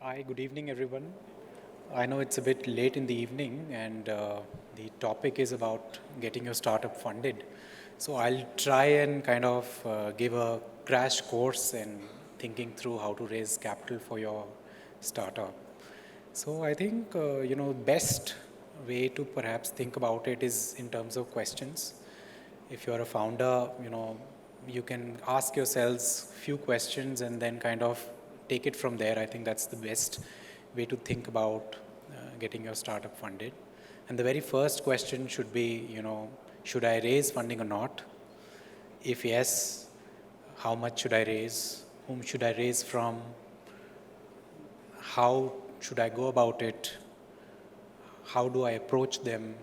Hi, good evening, everyone. I know it's a bit late in the evening, and the topic is about getting your startup funded. So I'll try and kind of give a crash course in thinking through how to raise capital for your startup. So I think best way to perhaps think about it is in terms of questions. If you're a founder, you can ask yourselves few questions and then kind of take it from there. I think that's the best way to think about getting your startup funded. And the very first question should be, should I raise funding or not? If yes, how much should I raise? Whom should I raise from? How should I go about it? How do I approach them?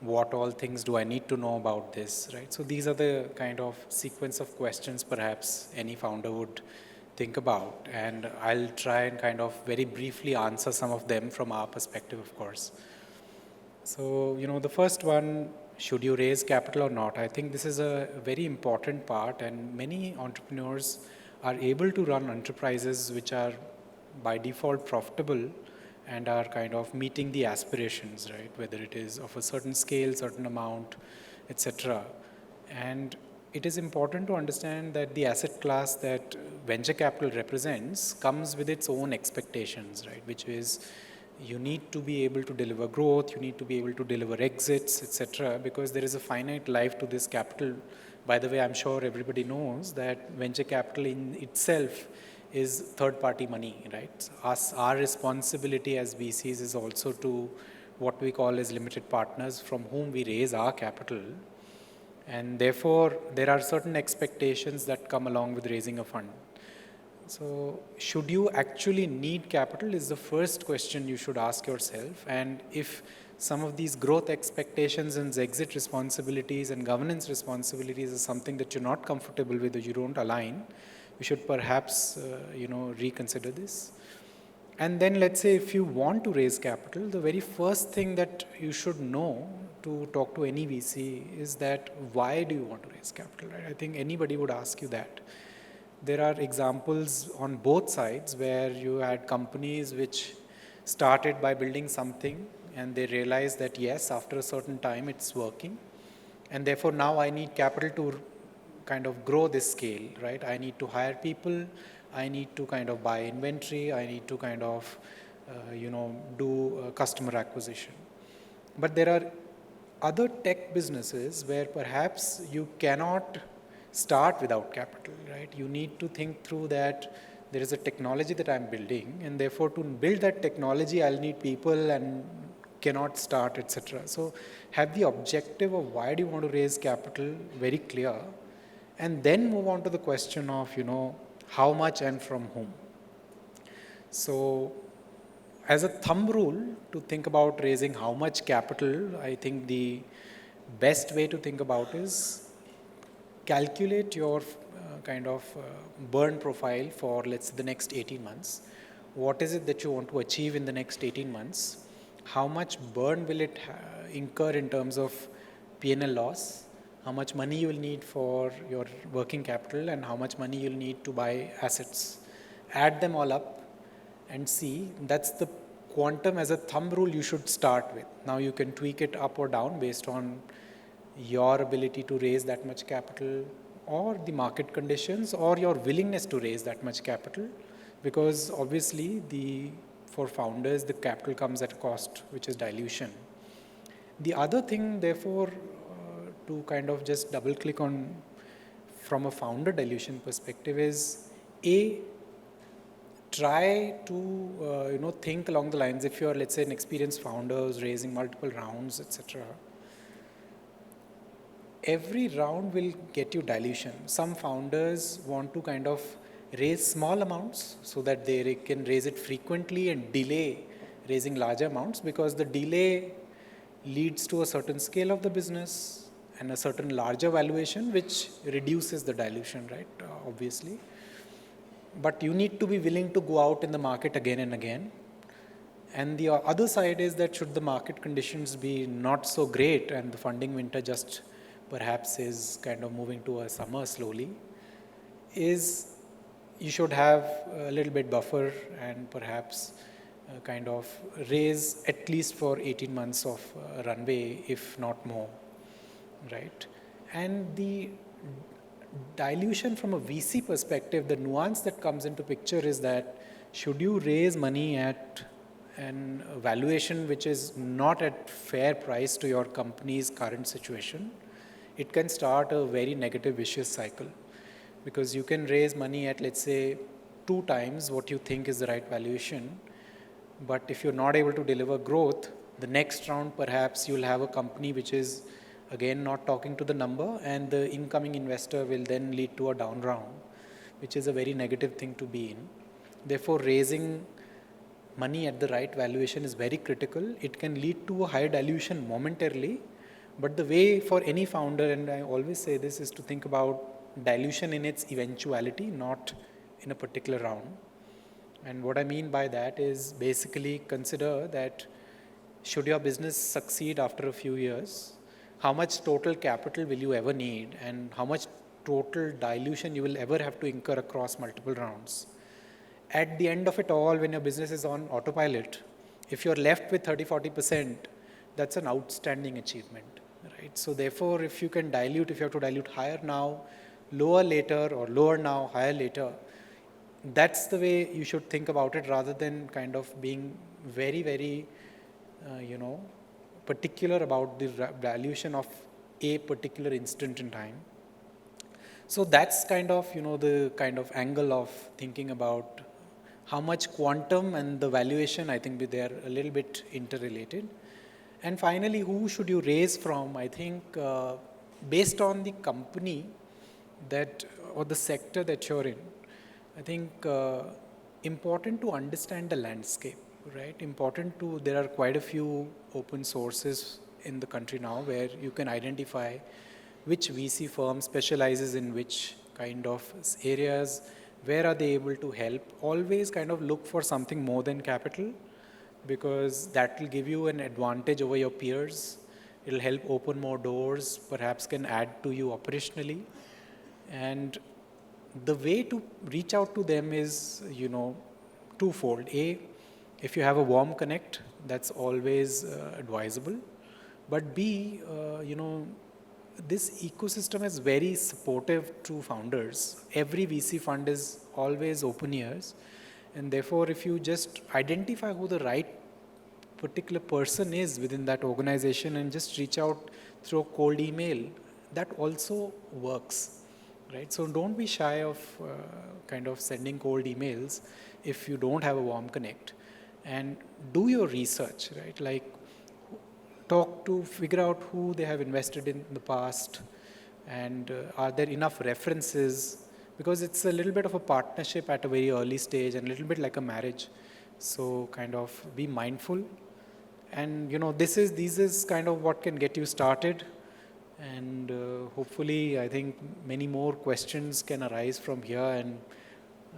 What all things do I need to know about this, right? So these are the kind of sequence of questions perhaps any founder would think about. And I'll try and kind of very briefly answer some of them from our perspective, of course. So, the first one, should you raise capital or not? I think this is a very important part, and many entrepreneurs are able to run enterprises which are by default profitable and are kind of meeting the aspirations, right? Whether it is of a certain scale, certain amount, etc. And it is important to understand that the asset class that venture capital represents comes with its own expectations, right? Which is you need to be able to deliver growth, you need to be able to deliver exits, etc. Because there is a finite life to this capital. By the way, I'm sure everybody knows that venture capital in itself is third-party money, right? Our responsibility as VCs is also to what we call as limited partners from whom we raise our capital. And therefore, there are certain expectations that come along with raising a fund. So, should you actually need capital is the first question you should ask yourself. And if some of these growth expectations and exit responsibilities and governance responsibilities are something that you're not comfortable with or you don't align, you should perhaps, reconsider this. And then let's say if you want to raise capital, the very first thing that you should know to talk to any VC is that why do you want to raise capital, right? I think anybody would ask you that. There are examples on both sides where you had companies which started by building something and they realized that yes, after a certain time it's working, and therefore now I need capital to kind of grow this scale, right? I need to hire people, I need to kind of buy inventory, I need to kind of, do customer acquisition. But there are other tech businesses where perhaps you cannot start without capital, right? You need to think through that there is a technology that I'm building, and therefore to build that technology, I'll need people and cannot start, etc. So have the objective of why do you want to raise capital very clear, and then move on to the question of, how much and from whom. So as a thumb rule to think about raising how much capital, I think the best way to think about is calculate your kind of burn profile for, let's say, the next 18 months. What is it that you want to achieve in the next 18 months? How much burn will it incur in terms of P&L loss? How much money you will need for your working capital and how much money you'll need to buy assets. Add them all up and see. That's the quantum as a thumb rule you should start with. Now you can tweak it up or down based on your ability to raise that much capital or the market conditions or your willingness to raise that much capital, because obviously for founders the capital comes at a cost, which is dilution. The other thing therefore to kind of just double click on from a founder dilution perspective is try to think along the lines, if you're, let's say, an experienced founder who's raising multiple rounds, etc., every round will get you dilution. Some founders want to kind of raise small amounts so that they can raise it frequently and delay raising larger amounts, because the delay leads to a certain scale of the business and a certain larger valuation, which reduces the dilution, right? Obviously. But you need to be willing to go out in the market again and again. And the other side is that should the market conditions be not so great and the funding winter just perhaps is kind of moving to a summer slowly, is you should have a little bit buffer and perhaps kind of raise at least for 18 months of runway, if not more, right? And the dilution from a VC perspective, the nuance that comes into picture is that should you raise money at an valuation which is not at fair price to your company's current situation, it can start a very negative vicious cycle, because you can raise money at, let's say, 2 times what you think is the right valuation, but if you're not able to deliver growth, the next round perhaps you'll have a company which is again not talking to the number, and the incoming investor will then lead to a down round, which is a very negative thing to be in. Therefore, raising money at the right valuation is very critical. It can lead to a higher dilution momentarily, but the way for any founder, and I always say this, is to think about dilution in its eventuality, not in a particular round. And what I mean by that is basically consider that should your business succeed after a few years, how much total capital will you ever need, and how much total dilution you will ever have to incur across multiple rounds. At the end of it all, when your business is on autopilot, if you're left with 30-40%, that's an outstanding achievement, right? So therefore, if you can dilute, if you have to dilute higher now, lower later, or lower now, higher later, that's the way you should think about it, rather than kind of being very, very, particular about the valuation of a particular instant in time. So that's kind of, the kind of angle of thinking about how much quantum and the valuation. I think they are a little bit interrelated. And finally, who should you raise from? I think based on the company that, or the sector that you're in, I think important to understand the landscape, right? There are quite a few open sources in the country now where you can identify which VC firm specializes in which kind of areas, where are they able to help. Always kind of look for something more than capital, because that will give you an advantage over your peers. It'll help open more doors, perhaps can add to you operationally. And the way to reach out to them is, twofold. A, if you have a warm connect, that's always advisable. But B, this ecosystem is very supportive to founders. Every VC fund is always open ears. And therefore, if you just identify who the right particular person is within that organization and just reach out through a cold email, that also works, right? So don't be shy of kind of sending cold emails if you don't have a warm connect. And do your research, right? Like, figure out who they have invested in the past, and are there enough references, because it's a little bit of a partnership at a very early stage and a little bit like a marriage. So kind of be mindful, and this is kind of what can get you started. And hopefully, I think many more questions can arise from here, and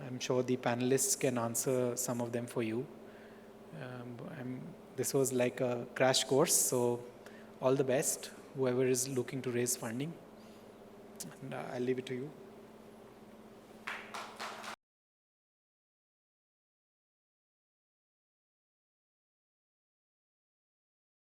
I'm sure the panelists can answer some of them for you. This was like a crash course, so all the best, whoever is looking to raise funding. And I'll leave it to you.